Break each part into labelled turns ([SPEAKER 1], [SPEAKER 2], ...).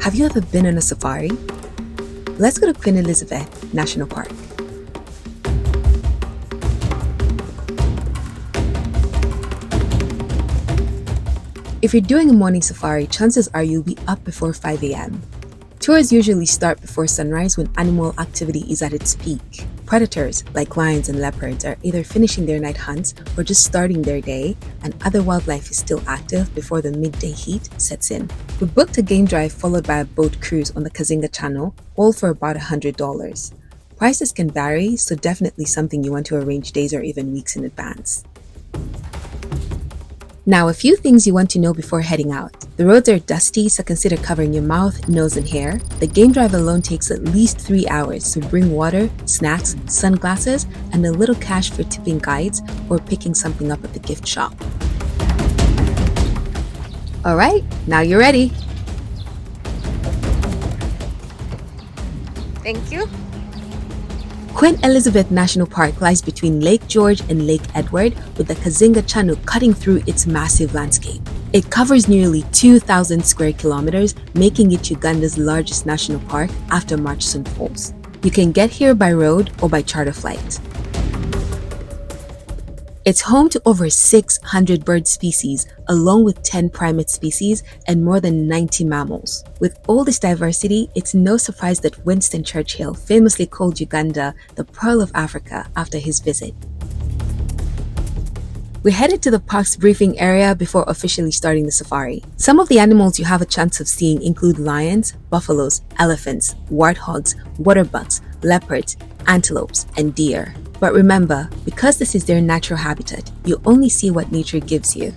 [SPEAKER 1] Have you ever been on a safari? Let's go to Queen Elizabeth National Park. If you're doing a morning safari, chances are you'll be up before 5 a.m. Tours usually start before sunrise when animal activity is at its peak. Predators, like lions and leopards, are either finishing their night hunts or just starting their day, and other wildlife is still active before the midday heat sets in. We booked a game drive followed by a boat cruise on the Kazinga Channel, all for about $100. Prices can vary, so definitely something you want to arrange days or even weeks in advance. Now, a few things you want to know before heading out. The roads are dusty, so consider covering your mouth, nose, and hair. The game drive alone takes at least 3 hours, so bring water, snacks, sunglasses, and a little cash for tipping guides or picking something up at the gift shop. Alright, now you're ready. Thank you. Queen Elizabeth National Park lies between Lake George and Lake Edward, with the Kazinga Channel cutting through its massive landscape. It covers nearly 2,000 square kilometers, making it Uganda's largest national park after Murchison Falls. You can get here by road or by charter flight. It's home to over 600 bird species, along with 10 primate species and more than 90 mammals. With all this diversity, it's no surprise that Winston Churchill famously called Uganda the Pearl of Africa after his visit. We headed to the park's briefing area before officially starting the safari. Some of the animals you have a chance of seeing include lions, buffaloes, elephants, warthogs, waterbucks, leopards, antelopes, and deer. But remember, because this is their natural habitat, you only see what nature gives you.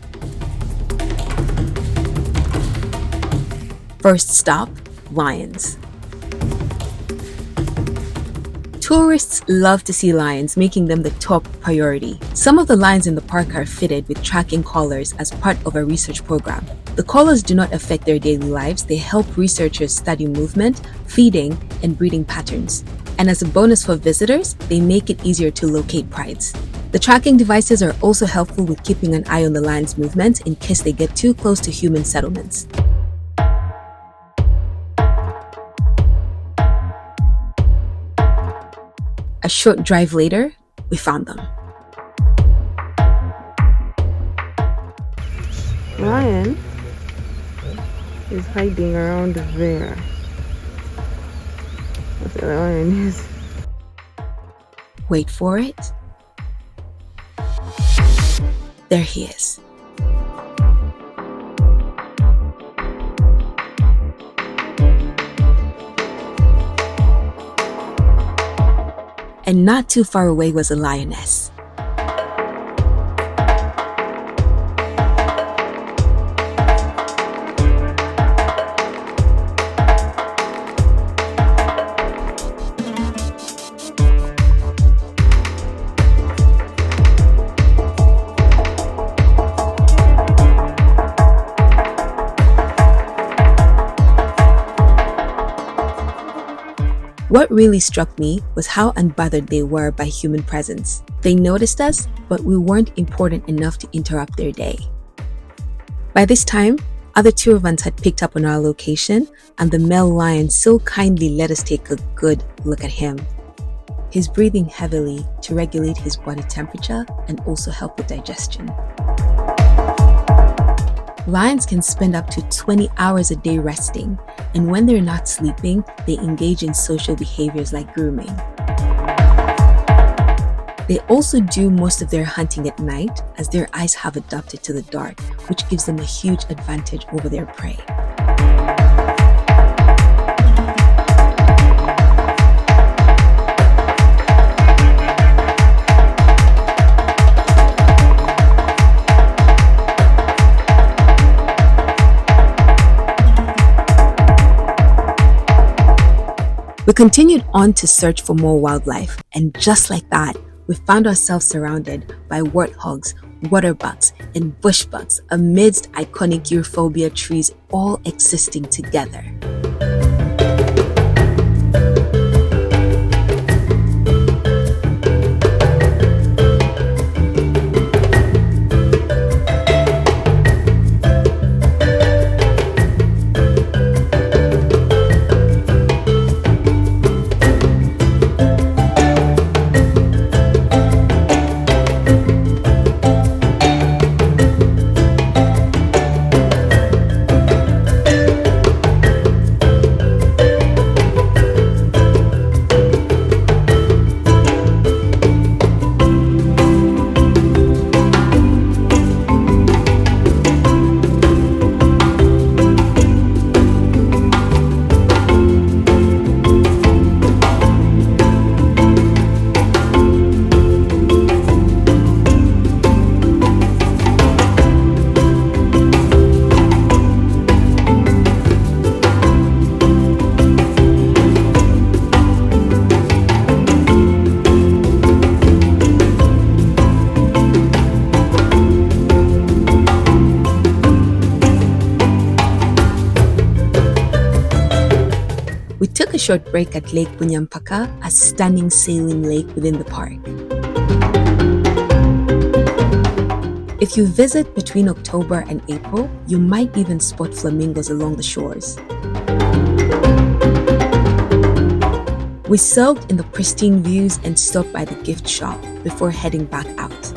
[SPEAKER 1] First stop, lions. Tourists love to see lions, making them the top priority. Some of the lions in the park are fitted with tracking collars as part of a research program. The collars do not affect their daily lives. They help researchers study movement, feeding, and breeding patterns. And as a bonus for visitors, they make it easier to locate prides. The tracking devices are also helpful with keeping an eye on the lions' movements in case they get too close to human settlements. A short drive later, we found them.
[SPEAKER 2] Lion is hiding around there. That's where the lion is.
[SPEAKER 1] Wait for it. There he is. And not too far away was a lioness. What really struck me was how unbothered they were by human presence. They noticed us, but we weren't important enough to interrupt their day. By this time, other tour vans had picked up on our location, and the male lion so kindly let us take a good look at him. He's breathing heavily to regulate his body temperature and also help with digestion. Lions can spend up to 20 hours a day resting, and when they're not sleeping, they engage in social behaviors like grooming. They also do most of their hunting at night, as their eyes have adapted to the dark, which gives them a huge advantage over their prey. We continued on to search for more wildlife, and just like that, we found ourselves surrounded by warthogs, waterbucks, and bushbucks amidst iconic Euphorbia trees all existing together. We took a short break at Lake Bunyampaka, a stunning sailing lake within the park. If you visit between October and April, you might even spot flamingos along the shores. We soaked in the pristine views and stopped by the gift shop before heading back out.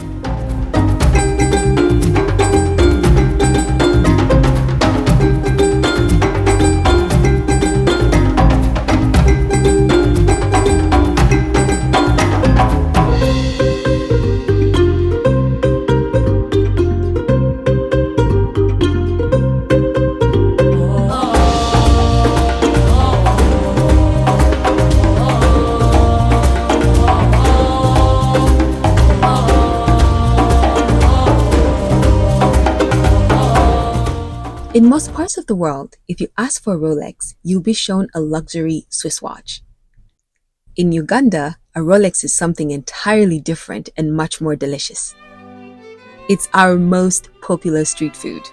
[SPEAKER 1] In most parts of the world, if you ask for a Rolex, you'll be shown a luxury Swiss watch. In Uganda, a Rolex is something entirely different and much more delicious. It's our most popular street food.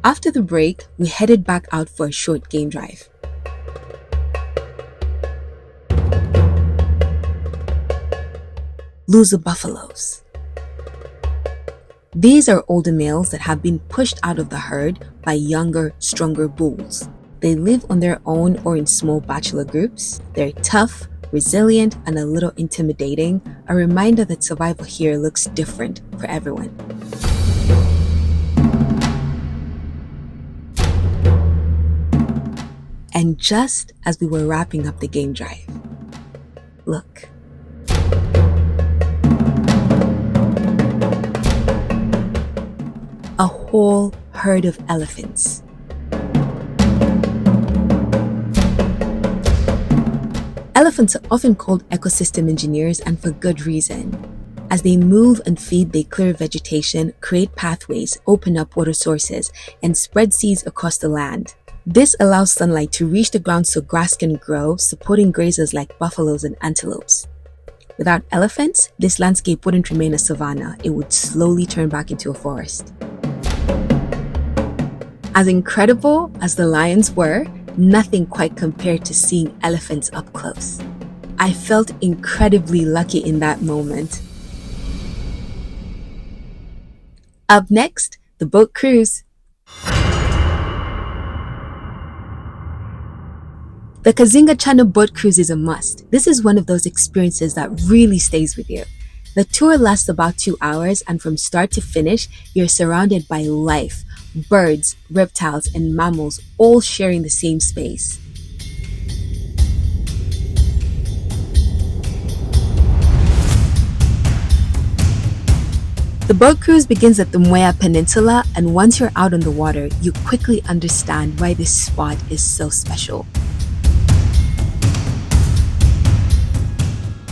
[SPEAKER 1] After the break, we headed back out for a short game drive. Loser buffaloes. These are older males that have been pushed out of the herd by younger, stronger bulls. They live on their own or in small bachelor groups. They're tough, resilient, and a little intimidating, a reminder that survival here looks different for everyone. And just as we were wrapping up the game drive, look. A whole herd of elephants. Elephants are often called ecosystem engineers, and for good reason. As they move and feed, they clear vegetation, create pathways, open up water sources, and spread seeds across the land. This allows sunlight to reach the ground so grass can grow, supporting grazers like buffaloes and antelopes. Without elephants, this landscape wouldn't remain a savanna. It would slowly turn back into a forest. As incredible as the lions were, nothing quite compared to seeing elephants up close. I felt incredibly lucky in that moment. Up next, the boat cruise. The Kazinga Channel boat cruise is a must. This is one of those experiences that really stays with you. The tour lasts about 2 hours, and from start to finish, you're surrounded by life, birds, reptiles, and mammals all sharing the same space. The boat cruise begins at the Mwea Peninsula, and once you're out on the water, you quickly understand why this spot is so special.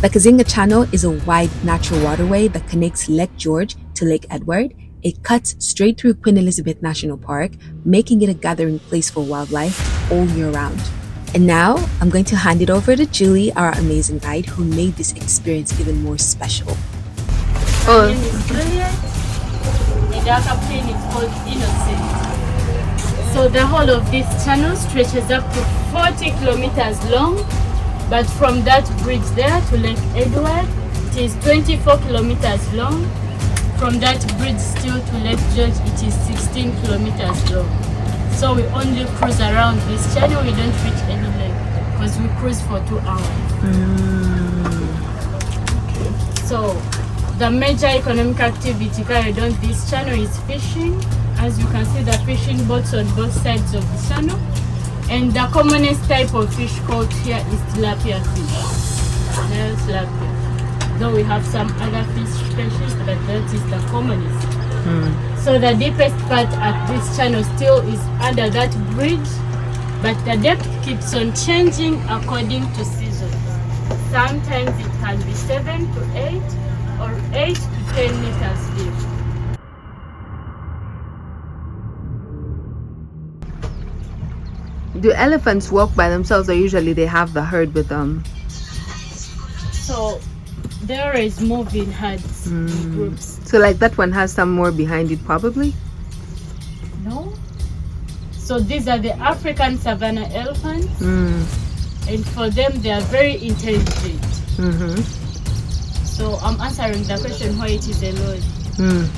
[SPEAKER 1] The Kazinga Channel is a wide natural waterway that connects Lake George to Lake Edward. It cuts straight through Queen Elizabeth National Park, making it a gathering place for wildlife all year round. And now, I'm going to hand it over to Julie, our amazing guide, who made this experience even more special.
[SPEAKER 3] My name is Goliath, and our captain is called Innocent. So the whole of this channel stretches up to 40 kilometers long, but from that bridge there to Lake Edward, it is 24 kilometers long. From that bridge still to Lake George, it is 16 kilometers long. So we only cruise around this channel, we don't reach any lake because we cruise for 2 hours. So the major economic activity carried on this channel is fishing. As you can see, the fishing boats on both sides of the channel. And the commonest type of fish caught here is tilapia fish. Nile tilapia. Though we have some other fish species, but that is the commonest. So the deepest part at this channel still is under that bridge, but the depth keeps on changing according to seasons. Sometimes it can be 7 to 8 or 8 to 10 meters deep.
[SPEAKER 2] Do elephants walk by themselves, or usually they have the herd with them?
[SPEAKER 3] So there is moving herds, groups.
[SPEAKER 2] So like that one has some more behind it probably?
[SPEAKER 3] No. So these are the African Savannah elephants, and for them they are very intelligent. So I'm answering the question why it is a lot.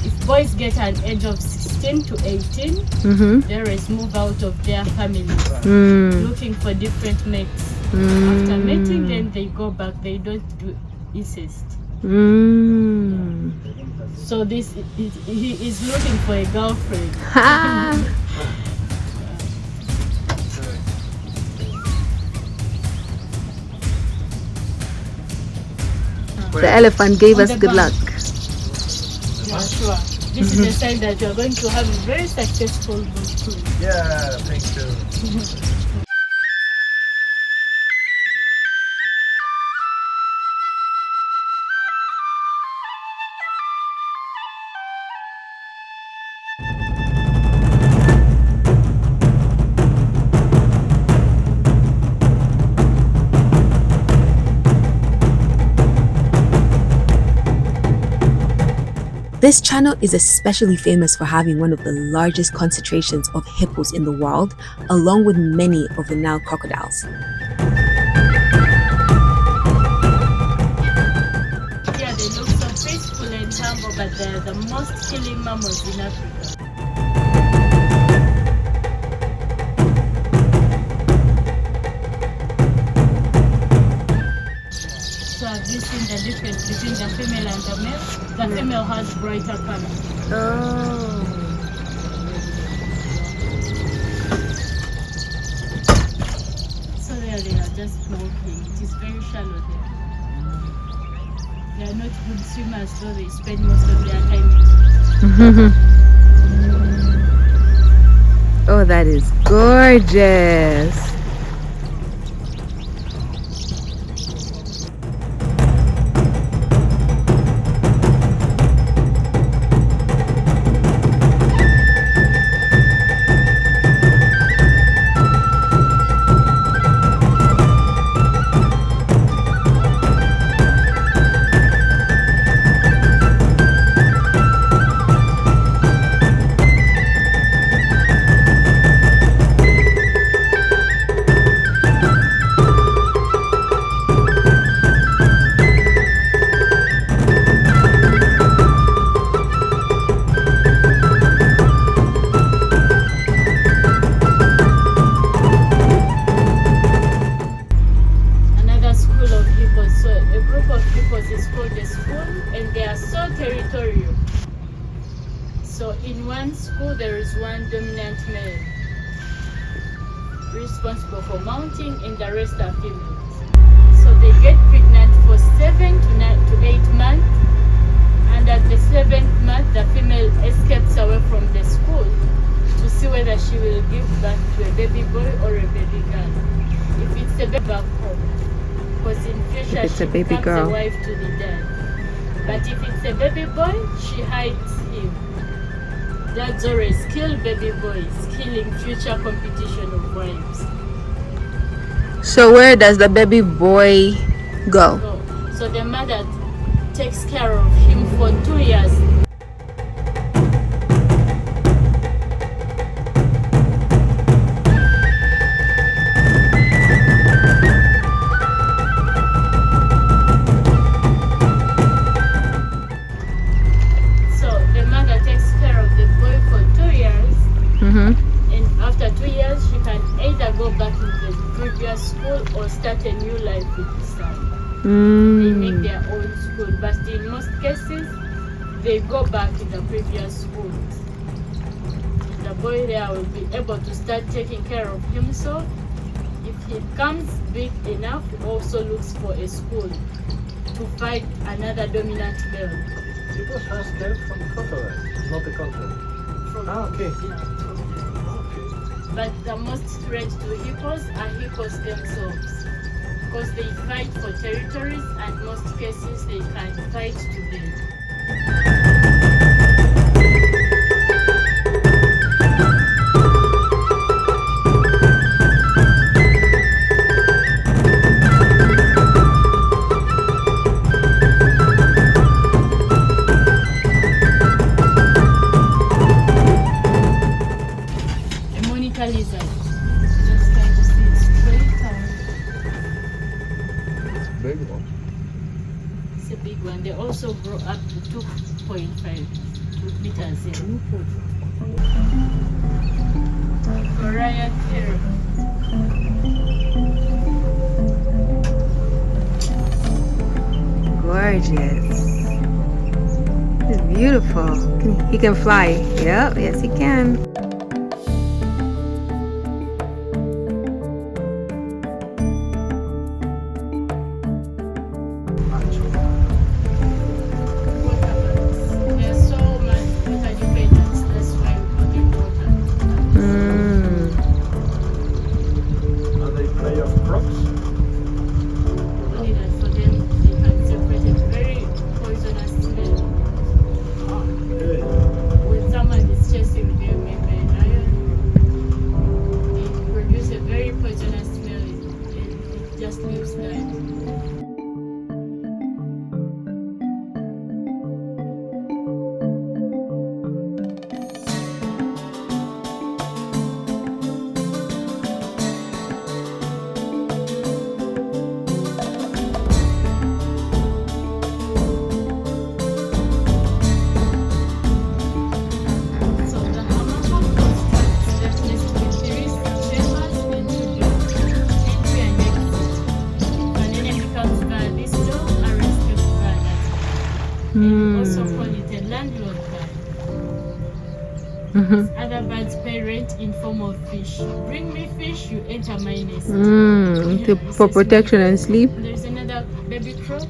[SPEAKER 3] If boys get an age of 16 to 18, there is move out of their families, looking for different mates. After mating, then they go back. They don't do incest. So this he is looking for a girlfriend.
[SPEAKER 2] The elephant gave us good luck.
[SPEAKER 3] Yeah, sure. This is a sign that you are going to have a very successful boat cruise.
[SPEAKER 4] Yeah, thank you.
[SPEAKER 1] This channel is especially famous for having one of the largest concentrations of hippos in the world, along with many of the Nile crocodiles.
[SPEAKER 3] Yeah, they look so peaceful and humble, but they're the most killing mammals in Africa. So have you seen the difference between the female and the male? The female has brighter color. So there they are just walking. It is very shallow there. They are not good swimmers, though they spend most of their time.
[SPEAKER 2] Oh, that is gorgeous.
[SPEAKER 3] So in one school there is one dominant male responsible for mounting and the rest are females. So they get pregnant for 7 to 8 months, and at the 7th month the female escapes away from the school to see whether she will give birth to a baby boy or a baby girl. If it's a baby, back home, because in future she becomes a wife to the dad. But if it's a baby boy, she hides him. Dads always kill baby boys, killing future competition of wives.
[SPEAKER 2] So where does the baby boy go?
[SPEAKER 3] So the mother takes care of him for 2 years. So the mother takes care of the boy for 2 years.
[SPEAKER 2] Mm-hmm.
[SPEAKER 3] And after 2 years, she can either go back to the previous school or start a new life with the son. They make their own school, but in most cases, they go back to the previous school. The boy there will be able to start taking care of himself. If he becomes big enough, he also looks for a school to fight another dominant male.
[SPEAKER 4] Hippos has scared from the crocodile, not the contrary. Okay.
[SPEAKER 3] But the most threat to hippos are hippos themselves, because they fight for territories and most cases they can fight to death. Lizard. Just trying to see it straight on.
[SPEAKER 4] Big one.
[SPEAKER 3] It's a big one. They also grow up to 2.5 meters. Goliath Heron.
[SPEAKER 2] Gorgeous. It's beautiful. He can fly. Yep, yes he can.
[SPEAKER 3] Also call it a landlord bird. Other birds pay rent in form of fish. Bring me fish, you enter my nest.
[SPEAKER 2] For protection and sleep.
[SPEAKER 3] There's another baby crow.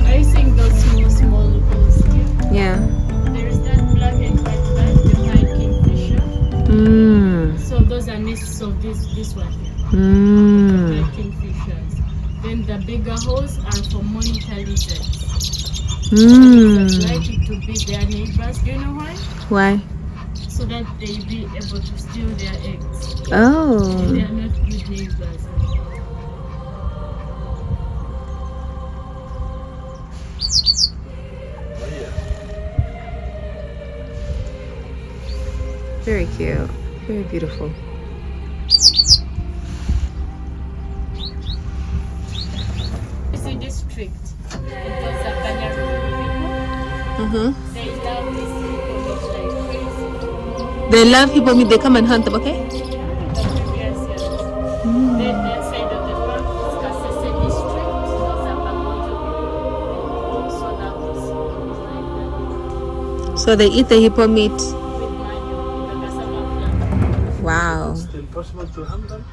[SPEAKER 3] Are you seeing those small holes here?
[SPEAKER 2] Yeah.
[SPEAKER 3] There's that black and white bird, the white kingfisher. So those are nests of this one here. The white kingfishers. Then the bigger holes are for monitor lizards. Lizards like it to be their neighbors. Do you know why?
[SPEAKER 2] Why?
[SPEAKER 3] So that they'll be able to steal their eggs.
[SPEAKER 2] Oh.
[SPEAKER 3] They are not good neighbors.
[SPEAKER 2] Very cute. Very beautiful.
[SPEAKER 3] This is district. It was a Banyaru people. They love this hippo meat like crazy.
[SPEAKER 2] They love hippo meat. They come and hunt them, okay?
[SPEAKER 3] The previous years. Then the side of the park is Kasese district. Those are Bakonjo people. They also love this hippo meat like that.
[SPEAKER 2] So they eat the hippo meat.
[SPEAKER 3] With manure, with the cassava flour.
[SPEAKER 2] Wow.
[SPEAKER 4] Still possible to hunt them?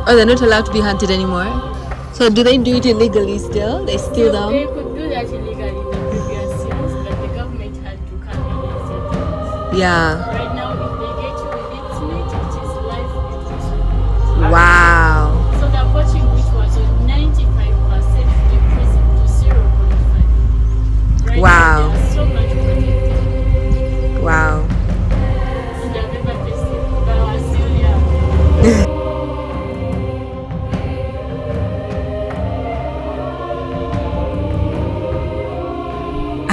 [SPEAKER 2] Oh, they're not allowed to be hunted anymore? So do they do it illegally still? They steal
[SPEAKER 3] They
[SPEAKER 2] them?
[SPEAKER 3] could do that illegally in the previous years, but the government had to come in and set it.
[SPEAKER 2] Yeah.
[SPEAKER 3] Right now, if they get you with its meat, it is life imprisonment.
[SPEAKER 2] Wow.
[SPEAKER 3] So the poaching, which was on 95%, decreasing to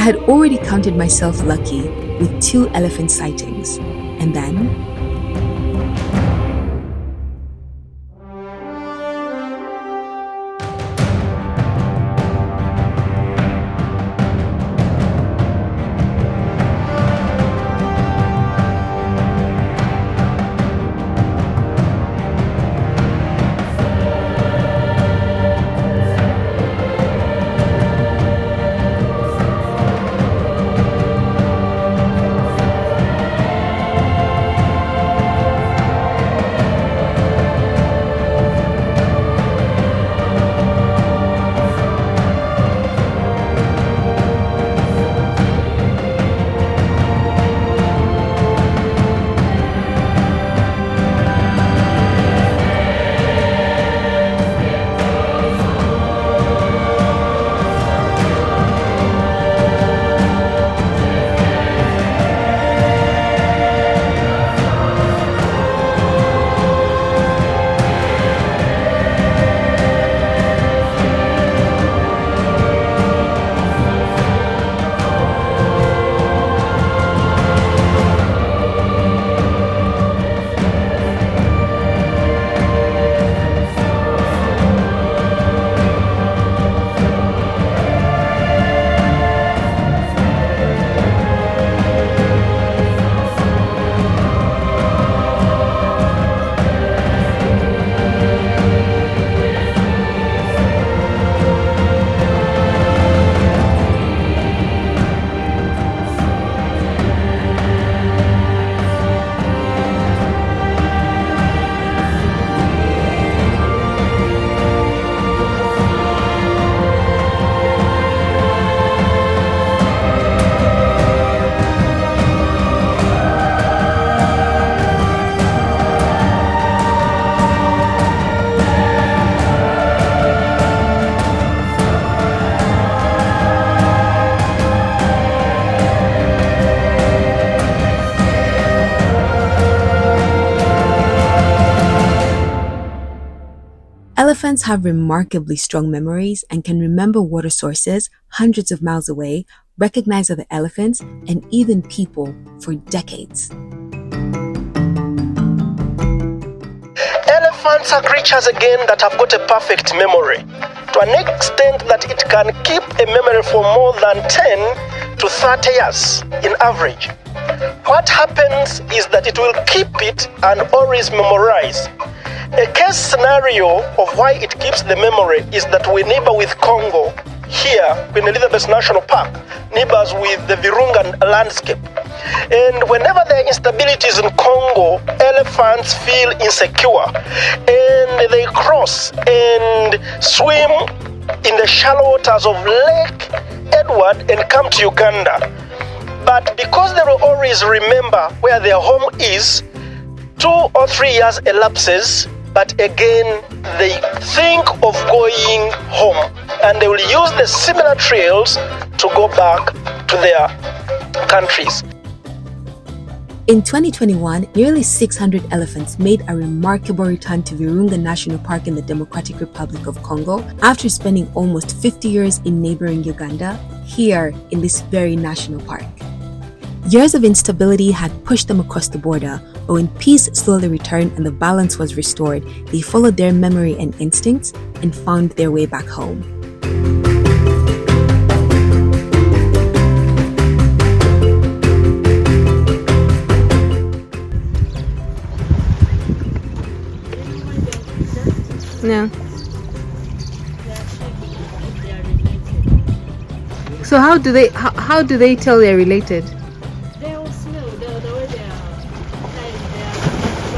[SPEAKER 1] had already counted myself lucky with 2 elephant sightings, and then elephants have remarkably strong memories and can remember water sources hundreds of miles away, recognize other elephants, and even people for decades.
[SPEAKER 5] Elephants are creatures again that have got a perfect memory, to an extent that it can keep a memory for more than 10 to 30 years in average. What happens is that it will keep it and always memorize. A case scenario of why it keeps the memory is that we neighbor with Congo here in Elizabeth National Park, neighbors with the Virunga landscape. And whenever there are instabilities in Congo, elephants feel insecure and they cross and swim in the shallow waters of Lake Edward and come to Uganda. But because they will always remember where their home is, 2 or 3 years elapses, but again they think of going home and they will use the similar trails to go back to their countries.
[SPEAKER 1] In 2021, nearly 600 elephants made a remarkable return to Virunga National Park in the Democratic Republic of Congo after spending almost 50 years in neighboring Uganda, here in this very national park. Years of instability had pushed them across the border, but when peace slowly returned and the balance was restored, they followed their memory and instincts and found their way back home.
[SPEAKER 2] No. So how do they tell they're related?
[SPEAKER 3] They will smell the way they are tied,
[SPEAKER 2] No.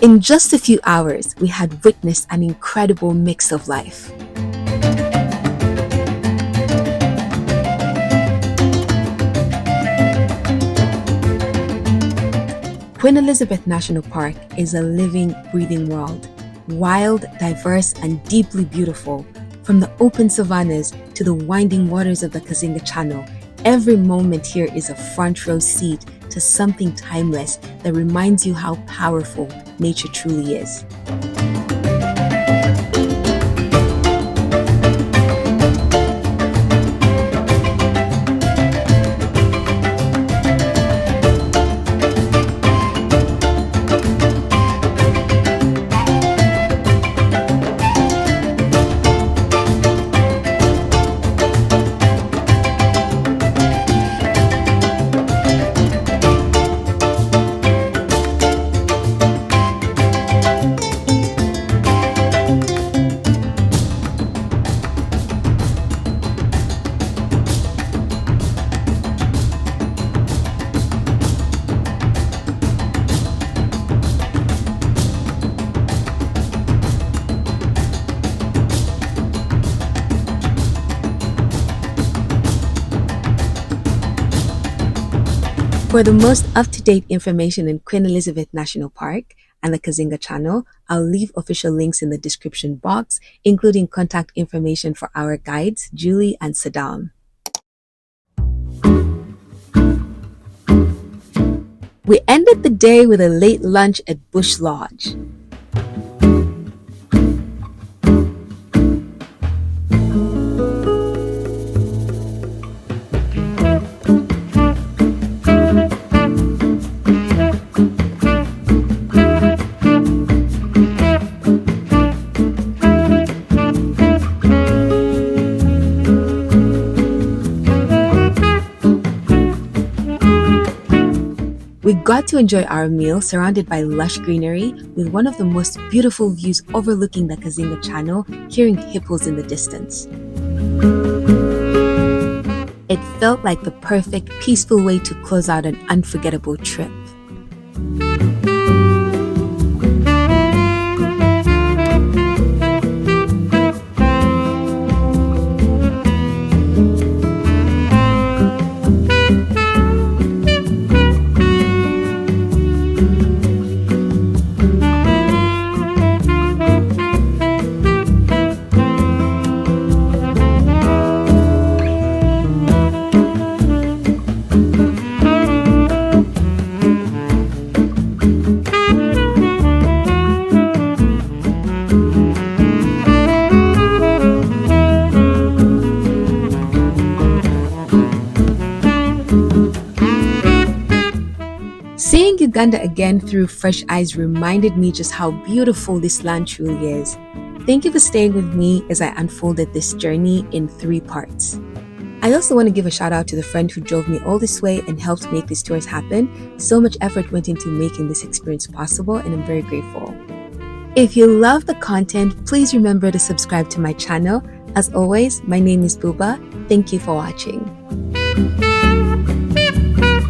[SPEAKER 1] In just a few hours, we had witnessed an incredible mix of life. Queen Elizabeth National Park is a living, breathing world. Wild, diverse, and deeply beautiful. From the open savannas to the winding waters of the Kazinga Channel, every moment here is a front row seat to something timeless that reminds you how powerful nature truly is. For the most up-to-date information in Queen Elizabeth National Park and the Kazinga Channel, I'll leave official links in the description box, including contact information for our guides, Julie and Saddam. We ended the day with a late lunch at Bush Lodge. We got to enjoy our meal surrounded by lush greenery with one of the most beautiful views overlooking the Kazinga Channel, hearing hippos in the distance. It felt like the perfect, peaceful way to close out an unforgettable trip. Seeing Uganda again through fresh eyes reminded me just how beautiful this land truly is. Thank you for staying with me as I unfolded this journey in 3 parts. I also want to give a shout out to the friend who drove me all this way and helped make these tours happen. So much effort went into making this experience possible, and I'm very grateful. If you love the content, please remember to subscribe to my channel. As always, my name is Buba. Thank you for watching.